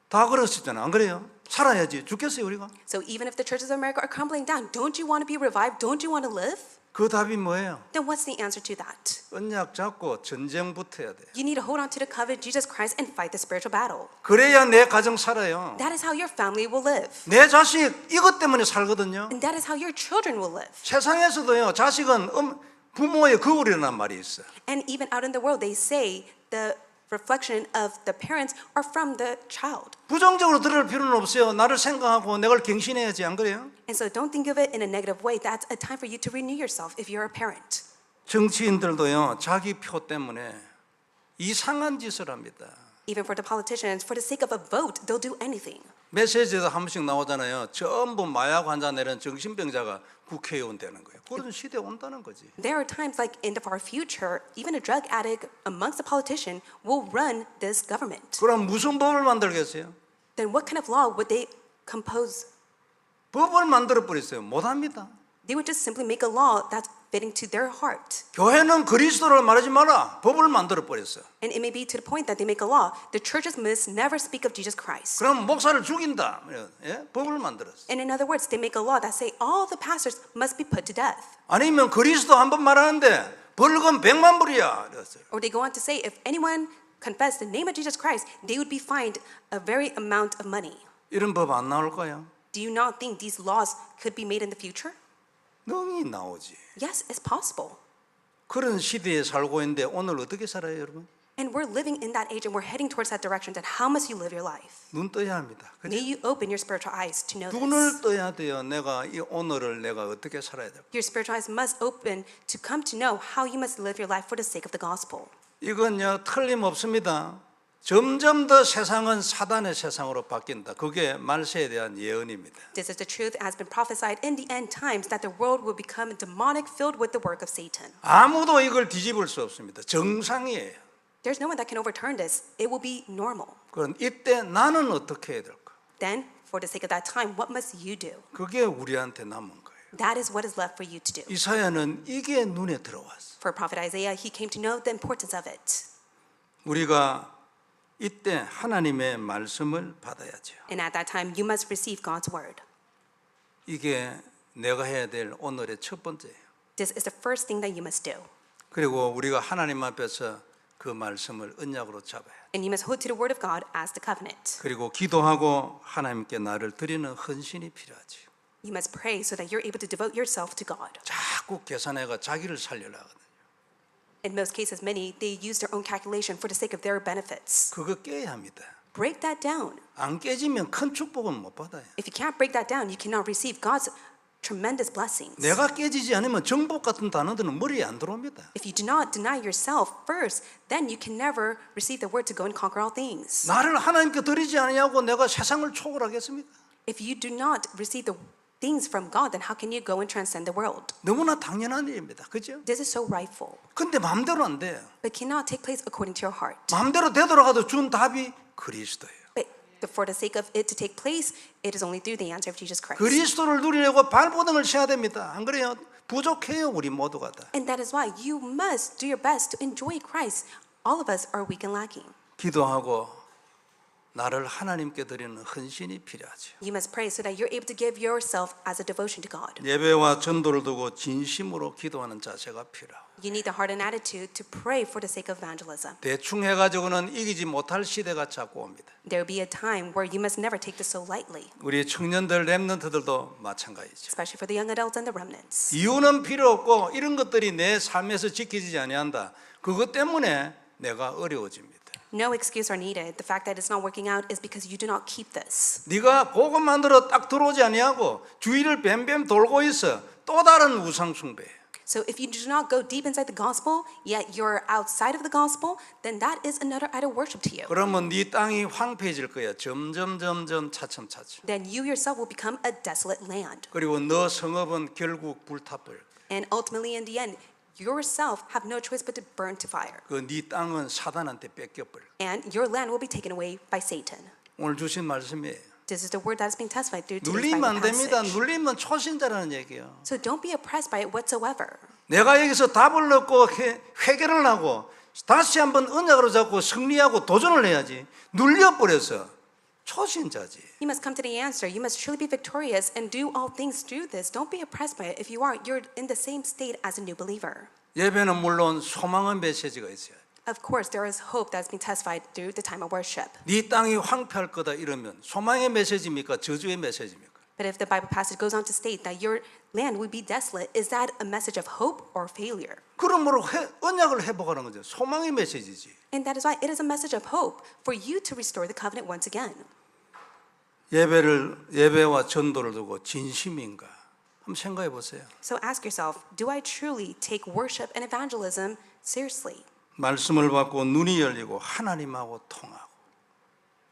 다 그러시잖아. 안 그래요? 살아야지. 죽겠어요 우리가? So even if the churches of America are crumbling down, don't you want to be revived? Don't you want to live? 그 답이 뭐예요? Then what's the answer to that? 언약 잡고 전쟁 붙어야 돼. You need to hold on to the covenant of Jesus Christ and fight the spiritual battle. 그래야 내 가정 살아요. That is how your family will live. 내 자식 이것 때문에 살거든요. And that is how your children will live. 세상에서도요. 자식은 부모의 거울이라는 말이 있어. And even out in the world, they say the reflection of the parents are from the child. 부정적으로 들을 필요는 없어요. 나를 생각하고 내가 갱신해야지. 안 그래요? And so don't think of it in a negative way. That's a time for you to renew yourself if you're a parent. 정치인들도요. 자기 표 때문에 이상한 짓을 합니다. Even for the politicians, for the sake of a vote, they'll do anything. 메시지에도 한 번씩 나오잖아요. 전부 마약 환자 내는 정신병자가 국회의원 되는 거예요. 그런 시대 온다는 거지. There are times like in the far future, even a drug addict amongst a politician will run this government. 그럼 무슨 법을 만들겠어요? Then what kind of law would they compose? 법을 만들어 버렸어요. 못합니다. They would just simply make a law that's fitting to their heart. 교회는 그리스도를 말하지 마라. 법을 만들어 버렸어. And it may be to the point that they make a law. The churches must never speak of Jesus Christ. 그럼 목사를 죽인다. 예? 법을 만들었어. And in other words, they make a law that say all the pastors must be put to death. 아니면 그리스도 한 번 말하는데 벌금 100만 불이야. 그랬어요. Or they go on to say if anyone confessed the name of Jesus Christ, they would be fined a very amount of money. 이런 법 안 나올까요? Do you not think these laws could be made in the future? 능히 나오지. Yes, it's possible. 그런 시대에 살고 있는데 오늘 어떻게 살아요, 여러분? And we're living in that age and we're heading towards that direction. Then how must you live your life? 눈 떠야 합니다. 그죠? May you open your spiritual eyes to know 눈을 this. 떠야 돼요. 내가 이 오늘을 내가 어떻게 살아야 될까? Your spiritual eyes must open to come to know how you must live your life for the sake of the gospel. 이건요 틀림없습니다. 점점 더 세상은 사단의 세상으로 바뀐다. 그게 말세에 대한 예언입니다. This is the truth as been prophesied in the end times that the world will become demonic filled with the work of Satan. 아무도 이걸 뒤집을 수 없습니다. 정상이에요. There's no one that can overturn this. It will be normal. 그럼 이때 나는 어떻게 해야 될까? Then, for the sake of that time, what must you do? 그게 우리한테 남은 거예요. That is what is left for you to do. 이사야는 이게 눈에 들어왔어. For prophet Isaiah, he came to know the importance of it. 우리가 이때 하나님의 말씀을 받아야죠. And at that time, you must receive God's word. 이게 내가 해야 될 오늘의 첫 번째예요. This is the first thing that you must do. 그리고 우리가 하나님 앞에서 그 말씀을 언약으로 잡아야 돼. And you must hold to the word of God as the covenant. 그리고 기도하고 하나님께 나를 드리는 헌신이 필요하지. You must pray so that you're able to devote yourself to God. 자꾸 계산해가 자기를 살려라 하거든요. In most cases, many, they use their own calculation for the sake of their benefits. 그거 깨야 합니다. Break that down. 안 깨지면 큰 축복은 못 받아요. If you can't break that down, you cannot receive God's tremendous blessings. 내가 깨지지 않으면 정복 같은 단어들은 머리에 안 들어옵니다. If you do not deny yourself first, then you can never receive the word to go and conquer all things. 나를 하나님께 드리지 않냐고 내가 세상을 초월하겠습니까? If you do not receive the things from God, then how can you go and transcend the world? 너무나 당연한 일입니다. 그죠? This is so rightful, 근데 마음대로 안 돼요. but cannot take place according to your heart. 마음대로 되돌아가도 준 답이 그리스도예요. But for the sake of it to take place, it is only through the answer of Jesus Christ. 그리스도를 누리려고 발버둥을 쳐야 됩니다. 안 그래요? 부족해요, 우리 모두가 다. And that is why you must do your best to enjoy Christ. All of us are weak and lacking. 기도하고 나를 하나님께 드리는 헌신이 필요하죠. You must pray so that you're able to give yourself as a devotion to God. 예배와 전도를 두고 진심으로 기도하는 자세가 필요하고 You need the heart and attitude to pray for the sake of evangelism. 대충 해가지고는 이기지 못할 시대가 자꾸 옵니다. There will be a time where you must never take this so lightly, 우리 청년들 랩런트들도 마찬가지죠. especially for the young adults and the remnants. 이유는 필요 없고 이런 것들이 내 삶에서 지켜지지 아니한다. 그것 때문에 내가 어려워집니다. No excuse are needed. The fact that it's not working out is because you do not keep this. 네가 복음만 들어 딱 들어오지 아니하고 주위를 뱀뱀 돌고 있어. 또 다른 우상 숭배. So if you do not go deep inside the gospel, yet you're outside of the gospel, then that is another idol worship to you. 그러면 네 땅이 황폐해질 거야. 점점 차츰차츰. Then you yourself will become a desolate land. 그리고 너 성읍은 결국 불타버려. And ultimately, in the end, yourself have no choice but to burn to fire. 그 네 땅은 사단한테 뺏겨버려. And your land will be taken away by Satan. 오늘 주신 말씀이에요. This is the word that is being testified through today's 눌리면 Bible 안 됩니다. passage. 눌리면 초신자라는 얘기예요. So don't be oppressed by it whatsoever. 내가 여기서 답을 얻고 회개를 하고 다시 한번 언약으로 잡고 승리하고 도전을 해야지. 눌려버려서 초신자지. You must come to the answer. You must truly be victorious and do all things through this. Don't be oppressed by it. If you are, you're in the same state as a new believer. 예배는 물론 소망의 메시지가 있어요. Of course, there is hope that's being testified through the time of worship. 네 땅이 황폐할 거다 이러면 소망의 메시지입니까? 저주의 메시지입니까? But if the Bible passage goes on to state that your land will be desolate, is that a message of hope or failure? 그러므로 언약을 회복하는 거죠. 소망의 메시지지. And that is why it is a message of hope for you to restore the covenant once again. 예배와 전도를 두고 진심인가? 한번 생각해 보세요. So ask yourself, do I truly take worship and evangelism seriously? 말씀을 받고 눈이 열리고 하나님하고 통하고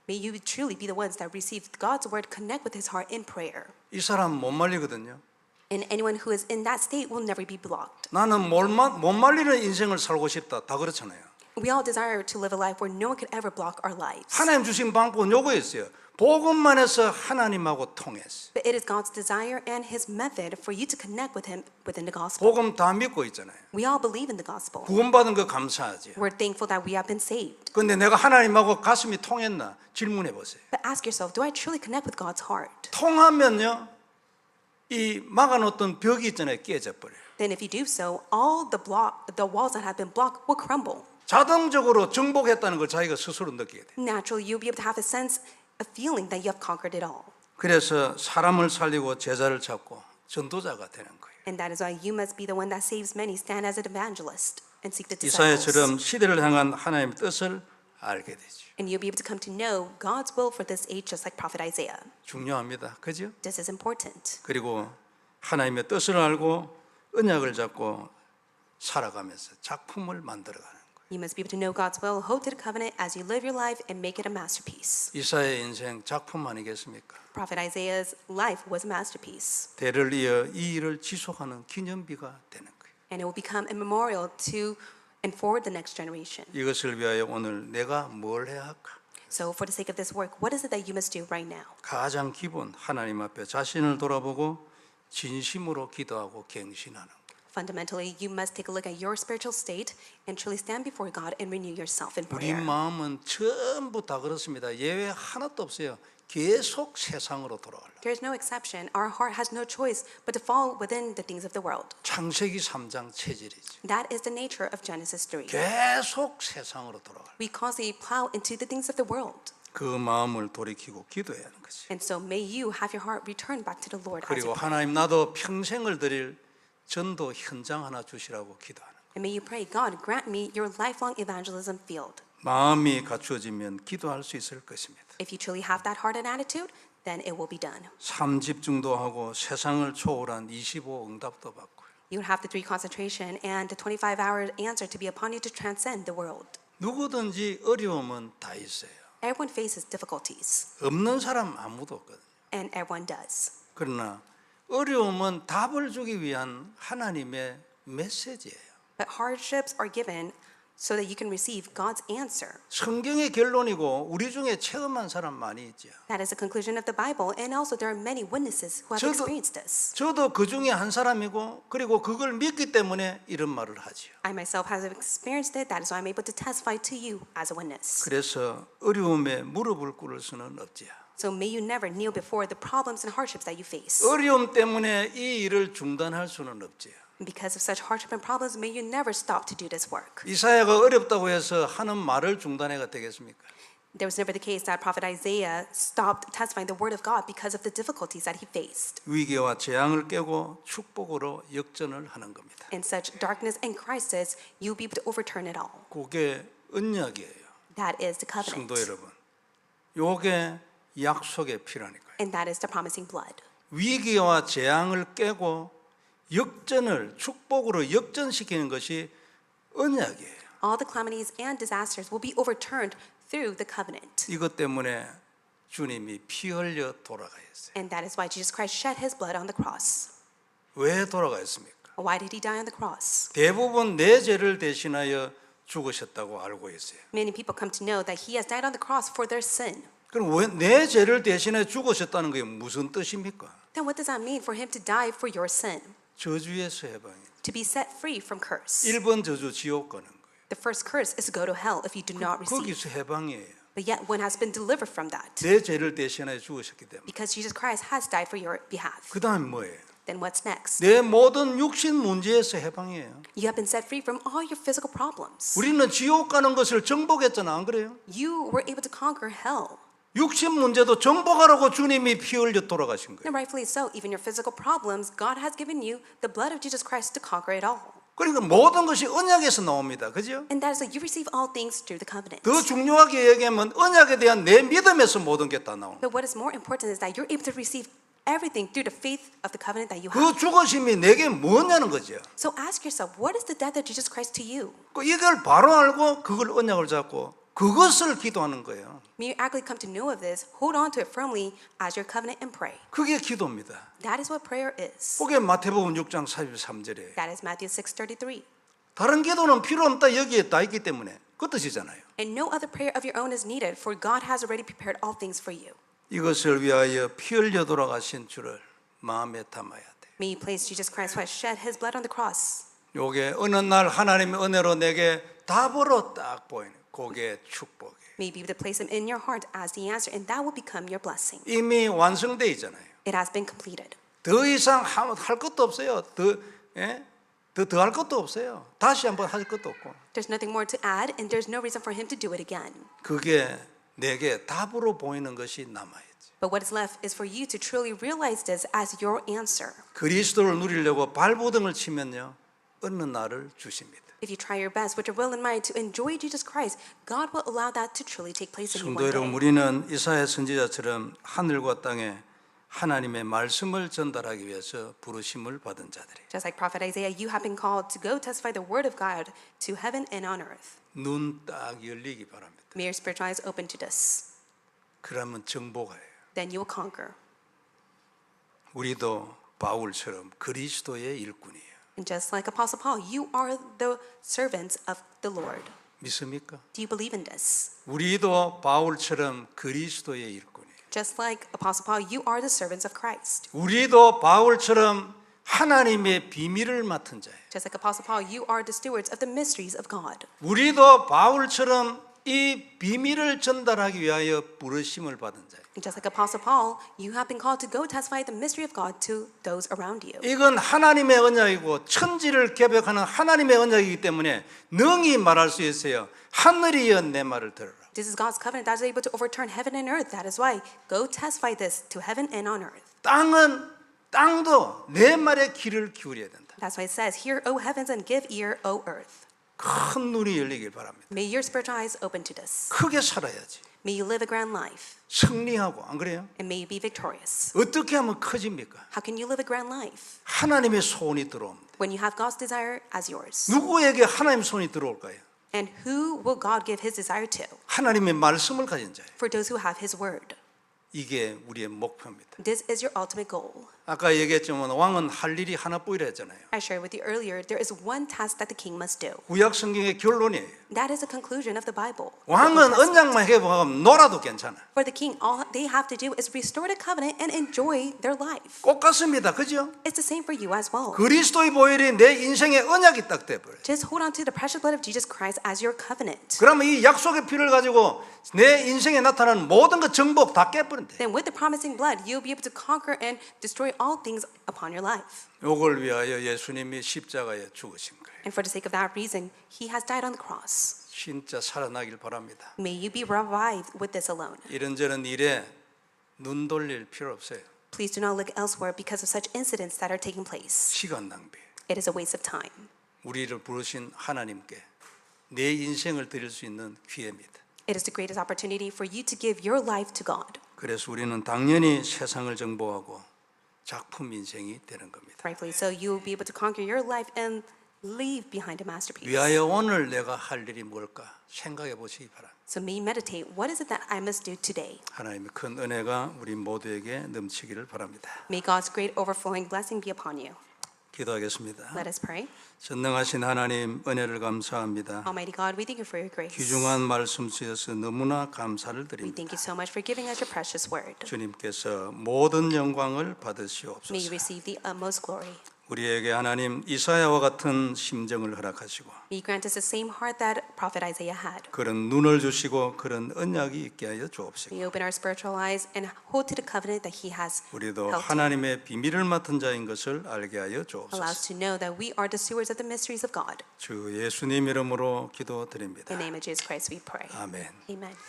May you truly be the ones that receive God's word, connect with his heart in prayer. 이 사람 못 말리거든요. And anyone who is in that state will never be blocked. 나는 못 말리는 인생을 살고 싶다. 다 그렇잖아요. We all desire to live a life where no one could ever block our lives. 하나님 주신 방법은 요거였어요. 복음만 해서 하나님하고 통했어. But it is God's desire and his method for you to connect with him within the gospel. 복음 다 믿고 있잖아요. We all believe in the gospel. 구원받은 거 감사하지. We're thankful that we have been saved. 근데 내가 하나님하고 가슴이 통했나? 질문해 보세요. But ask yourself, do I truly connect with God's heart? 통하면요. 이 막아놓던 벽이 있잖아요. 깨져 버려요. Then if you do so, all the walls that have been blocked will crumble. 자동적으로 정복했다는 걸 자기가 스스로 느끼게 돼. Naturally, you'll be able to have a feeling that you have conquered it all. 그래서 사람을 살리고 제자를 찾고 전도자가 되는 거예요. And that is why you must be the one that saves many, stand as an evangelist and seek the disciples. 이사야처럼 시대를 향한 하나님의 뜻을 알게 되죠. And you'll be able to come to know God's will for this age just like Prophet Isaiah. 중요합니다. 그죠? This is important. 그리고 하나님의 뜻을 알고 언약을 잡고 살아가면서 작품을 만들어가는 거예요. You must be able to know God's will, hold to the covenant as you live your life and make it a masterpiece. 이사야의 인생 작품 아니겠습니까? Prophet Isaiah's life was a masterpiece. 대를 이어 이 일을 지속하는 기념비가 되는 거예요. And it will become a memorial to and forward the next generation. 이것을 위하여 오늘 내가 뭘 해야 할까? So for the sake of this work, what is it that you must do right now? 가장 기본 하나님 앞에 자신을 돌아보고 진심으로 기도하고 갱신하는 것. Fundamentally, you must take a look at your spiritual state and truly stand before God and renew yourself in 우리 prayer. 마음은 전부 다 그렇습니다. 예외 하나도 없어요. 계속 세상으로 돌아가려. There is no exception. Our heart has no choice but to fall within the things of the world. 창세기 3장 체질이죠. That is the nature of Genesis 3. 계속 세상으로 돌아가려. We constantly plow into the things of the world. 그 마음을 돌이키고 기도해야 하는 거지. And so may you have your heart return back to the Lord as 그리고 you pray. 하나님 나도 평생을 드릴 전도 현장 하나 주시라고 기도하는 거예요. And may you pray, God, grant me your lifelong evangelism field. 마음이 갖추어지면 기도할 수 있을 것입니다. If you truly have that heart and attitude, then it will be done. 3집중도 하고 세상을 초월한 25 응답도 받고요. You would have the 3 concentration and the 25-hour answer to be upon you to transcend the world. 누구든지 어려움은 다 있어요. Everyone faces difficulties, 없는 사람 아무도 없거든요. and everyone does. 그러나 어려움은 답을 주기 위한 하나님의 메시지예요. But hardships are given so that you can receive God's answer. 성경의 결론이고 우리 중에 체험한 사람 많이 있죠. That is the conclusion of the Bible, and also there are many witnesses who have experienced this. 저도 그 중에 한 사람이고 그리고 그걸 믿기 때문에 이런 말을 하지요. I myself have experienced it. That is why I'm able to testify to you as a witness. 그래서 어려움에 무릎을 꿇을 수는 없지요. So may you never kneel before the problems and hardships that you face. 어려움 때문에 이 일을 중단할 수는 없지요. And because of such hardship and problems, may you never stop to do this work. 이사야가 어렵다고 해서 하는 말을 중단해가 되겠습니까? There was never the case that Prophet Isaiah stopped testifying the word of God because of the difficulties that he faced. 위기와 재앙을 깨고 축복으로 역전을 하는 겁니다. In such darkness and crisis, you'll be able to overturn it all. 그게 언약이에요. That is the covenant. 성도 여러분, 요게 약속의 피라니까요. And that is the promising blood. 위기와 재앙을 깨고 역전을 축복으로 역전시키는 것이 언약이에요. All the calamities and disasters will be overturned through the covenant. 이것 때문에 주님이 피 흘려 돌아가셨어요. And that is why Jesus Christ shed his blood on the cross. 왜 돌아가셨습니까? Why did he die on the cross? 대부분 내 죄를 대신하여 죽으셨다고 알고 있어요. Many people come to know that he has died on the cross for their sin. 그럼 왜 내 죄를 대신해 죽으셨다는 게 무슨 뜻입니까? Then what does that mean for him to die for your sin? 저주에서 해방이에요. To be set free from curse. 1번 저주 지옥 가는 거예요. The first curse is to go to hell if you do not receive. 거기서 해방이에요. But yet one has been delivered from that. 내 죄를 대신하여 죽으셨기 때문에. Because Jesus Christ has died for your behalf. 그 다음 뭐예요? Then what's next? 내 모든 육신 문제에서 해방이에요. You have been set free from all your physical problems. 우리는 지옥 가는 것을 정복했잖아, 안 그래요? You were able to conquer hell. 육신 문제도 정복하라고 주님이 피 흘려 돌아가신 거예요. And rightfully so, even your physical problems, God has given you the blood of Jesus Christ to conquer it all. 그러니까 모든 것이 언약에서 나옵니다. 그죠? And that is that you receive all things through the covenant. 더 중요하게 얘기하면 언약에 대한 내 믿음에서 모든 게 다 나옵니다. But what is more important is that you're able to receive everything through the faith of the covenant that you 그 have. 죽으심이 내게 뭐냐는 거죠. So ask yourself, what is the death of Jesus Christ to you? 이걸 바로 알고 그걸 언약을 잡고 그것을 기도하는 거예요. May you actually come to know of this, hold on to it firmly as your covenant and pray. 그게 기도입니다. That is what prayer is. 그게 마태복음 6장 43절에 That is Matthew 6:33. 다른 기도는 필요 없다 여기에 다 있기 때문에 그 뜻이잖아요. And no other prayer of your own is needed, for God has already prepared all things for you. 이것을 위하여 피 흘려 돌아가신 주를 마음에 담아야 돼. May you place Jesus Christ who has shed his blood on the cross. 요게 어느 날 하나님의 은혜로 내게 답으로 딱 보이는 그게 축복이에요. May you be able to place him in your heart as the answer, and that will become your blessing. 이미 완성돼 있잖아요. It has been completed. 더 이상 할 것도 없어요. 더 할 것도 없어요. 다시 한번 할 것도 없고. There's nothing more to add, and there's no reason for him to do it again. 그게 내게 답으로 보이는 것이 남아야지. But what is left is for you to truly realize this as your answer. 그리스도를 누리려고 발버둥을 치면요, 어느 날을 주십니다. If you try your best with your will and mind to enjoy Jesus Christ, God will allow that to truly take place in you 성도 one 여러분, day. 우리는 이사야 선지자처럼 하늘과 땅에 하나님의 말씀을 전달하기 위해서 부르심을 받은 자들이에요. Just like Prophet Isaiah, you have been called to go testify the word of God to heaven and on earth. 눈 딱 열리기 바랍니다. May your spiritual eyes open to this. 그러면 정복해요. Then you will conquer. 우리도 바울처럼 그리스도의 일꾼이에요. And just like Apostle Paul, you are the servants of the Lord. 믿습니까? Do you believe in this? 우리도 바울처럼 그리스도의 일꾼이에요. Just like Apostle Paul, you are the servants of Christ. 우리도 바울처럼 하나님의 비밀을 맡은 자예요. Just like Apostle Paul, you are the stewards of the mysteries of God. 우리도 바울처럼 이 비밀을 전달하기 위하여 부르심을 받은 자예요. And just like Apostle Paul, you have been called to go testify the mystery of God to those around you. 이건 하나님의 언약이고 천지를 개벽하는 하나님의 언약이기 때문에 능히 말할 수 있어요. 하늘이여 내 말을 들으라. This is God's covenant that is able to overturn heaven and earth. That is why go testify this to heaven and on earth. 땅도 내 말에 귀를 기울여야 된다. That's why it says, "Hear, O heavens, and give ear, O earth." 큰 눈이 열리길 바랍니다. May your spiritual eyes open to this. 크게 살아야지. May you live a grand life, 승리하고, 안 그래요? and may you be victorious. 어떻게 하면 커집니까? How can you live a grand life? 하나님의 소원이 들어옵니다. When you have God's desire as yours. 누구에게 하나님의 소원이 들어올까요? And who will God give his desire to? 하나님의 말씀을 가진 자예요. For those who have his word. 이게 우리의 목표입니다. This is your ultimate goal. 아까 얘기했지만 왕은 할 일이 하나뿐이라 했잖아요. I shared with you earlier, there is one task that the king must do. 구약 성경의 결론이에요. That is the conclusion of the Bible. 왕은 언약만 회복하면 놀아도 괜찮아. For the king, all they have to do is restore the covenant and enjoy their life. 꼭 같습니다. 그죠? It's the same for you as well. 그리스도의 보혈이 내 인생의 언약이 딱 돼버려요. Just hold on to the precious blood of Jesus Christ as your covenant. 그러면 이 약속의 피를 가지고 내 인생에 나타나는 모든 것 정복 다 깨버린대. Then with the promising blood, you'll be able to conquer and destroy all things upon your life. 요걸 위하여 예수님이 십자가에 죽으신 거예요. And for the sake of that reason, he has died on the cross. 진짜 살아나길 바랍니다. May you be revived with this alone. 이런저런 일에 눈 돌릴 필요 없어요. Please do not look elsewhere because of such incidents that are taking place. 시간 낭비. It is a waste of time. 우리를 부르신 하나님께 내 인생을 드릴 수 있는 기회입니다. It is the greatest opportunity for you to give your life to God. 그래서 우리는 당연히 세상을 정복하고 작품 인생이 되는 겁니다. Rightfully so, you will be able to conquer your life and leave behind a masterpiece. 위하여 오늘 내가 할 일이 뭘까 생각해 보시기 바랍니다. So may you meditate, what is it that I must do today? 하나님의 큰 은혜가 우리 모두에게 넘치기를 바랍니다. May God's great overflowing blessing be upon you. 기도하겠습니다. Let us pray. 전능하신 하나님 은혜를 감사합니다. Almighty God, we thank you for your grace. 귀중한 말씀 주셔서 너무나 감사를 We 드립니다. thank you so much for giving us your precious word. 주님께서 모든 영광을 May you 받으시옵소서. receive the utmost glory. 우리에게 하나님 이사야와 같은 심정을 허락하시고 May you grant us the same heart that Prophet Isaiah had. 그런 눈을 주시고 그런 언약이 있게 하여 주옵시고 May you open our spiritual eyes and hold to the covenant that he has 우리도 held to. 하나님의 비밀을 맡은 자인 것을 알게 하여 Allow us 주옵소서. to know that we are the stewards of the mysteries of God. 주 예수님 이름으로 기도드립니다. In the name of Jesus Christ we pray. 아멘. Amen.